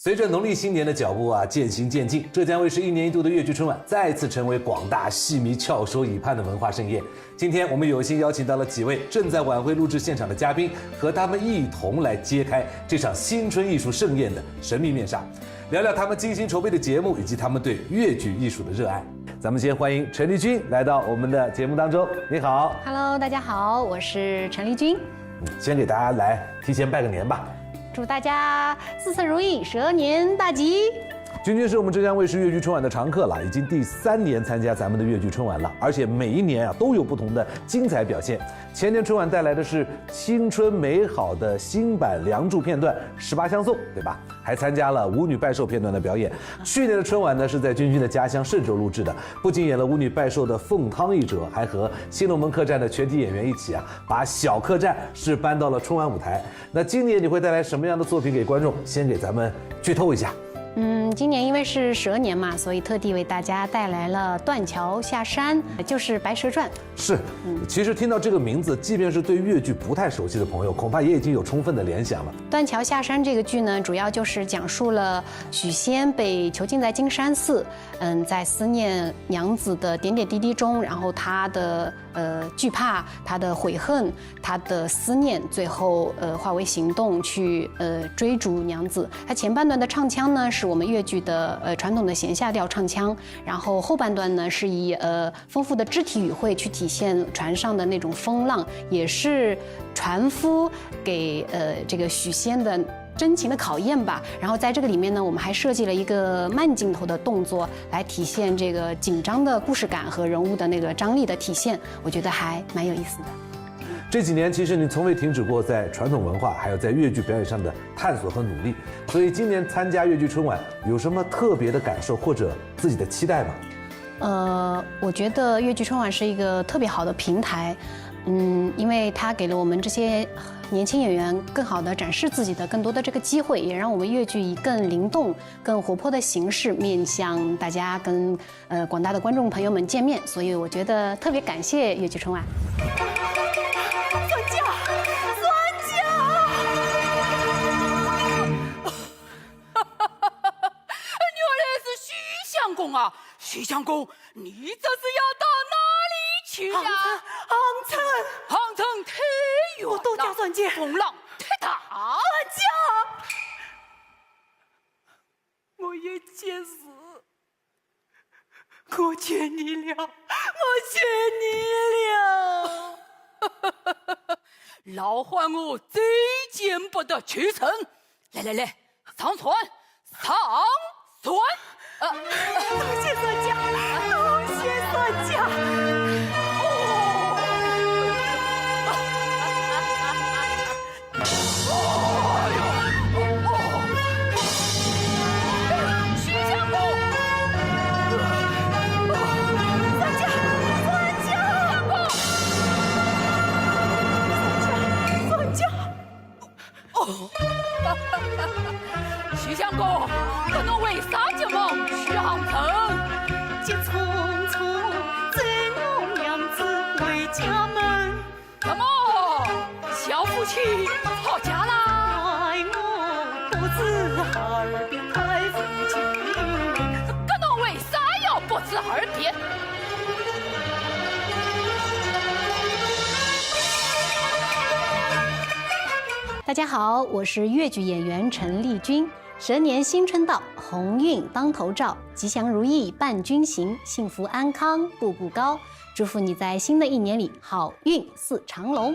随着农历新年的脚步渐行渐近，浙江卫视1年1度的粤剧春晚再次成为广大戏迷翘首以盼的文化盛宴。今天我们有幸邀请到了几位正在晚会录制现场的嘉宾，和他们一同来揭开这场新春艺术盛宴的神秘面纱，聊聊他们精心筹备的节目以及他们对粤剧艺术的热爱。咱们先欢迎陈丽君来到我们的节目当中。你好 ，Hello， 大家好，我是陈丽君。先给大家来提前拜个年吧。祝大家事事如意，蛇年大吉！君君是我们浙江卫视粤剧春晚的常客了，已经第3年参加咱们的粤剧春晚了，而且每一年都有不同的精彩表现。前年春晚带来的是青春美好的新版《梁祝》片段18相送，对吧？还参加了舞女拜寿片段的表演。去年的春晚呢是在君君的家乡嵊州录制的，不仅演了舞女拜寿的奉汤一折，还和新龙门客栈的全体演员一起把小客栈是搬到了春晚舞台。那今年你会带来什么样的作品给观众？先给咱们剧透一下。今年因为是蛇年嘛，所以特地为大家带来了《断桥下山》，就是《白蛇传》。是，其实听到这个名字，即便是对粤剧不太熟悉的朋友，恐怕也已经有充分的联想了。《断桥下山》这个剧呢，主要就是讲述了许仙被囚禁在金山寺，在思念娘子的点点滴滴中，然后他的惧怕，他的悔恨，他的思念，最后化为行动去追逐娘子。他前半段的唱腔呢，是我们粤剧的传统的弦下调唱腔，然后后半段呢是以丰富的肢体语汇去体现船上的那种风浪，也是船夫给这个许仙的真情的考验吧。然后在这个里面呢，我们还设计了一个慢镜头的动作，来体现这个紧张的故事感和人物的那个张力的体现，我觉得还蛮有意思的。这几年其实你从未停止过在传统文化还有在粤剧表演上的探索和努力，所以今年参加粤剧春晚有什么特别的感受或者自己的期待吗？我觉得粤剧春晚是一个特别好的平台，因为它给了我们这些年轻演员更好的展示自己的更多的这个机会，也让我们粤剧以更灵动、更活泼的形式面向大家，跟广大的观众朋友们见面。所以我觉得特别感谢粤剧春晚。徐相公，你这是要到哪里去呀？航程太远了，我多加算计，风浪太大。算计，我也见死，我劝你了，我劝你了。老还我再见不得屈臣。来，上船，上船。多谢算家，多谢算家。徐相公，算家。徐相公，这侬为啥急忙去航程？急匆匆载我娘子回家门。怎么，小夫妻吵架啦？怪我不知耳边太父亲。这侬为啥要不知耳边？大家好，我是粤剧演员陈丽君。蛇年新春到，鸿运当头照，吉祥如意伴君行，幸福安康步步高。祝福你在新的一年里好运似长龙。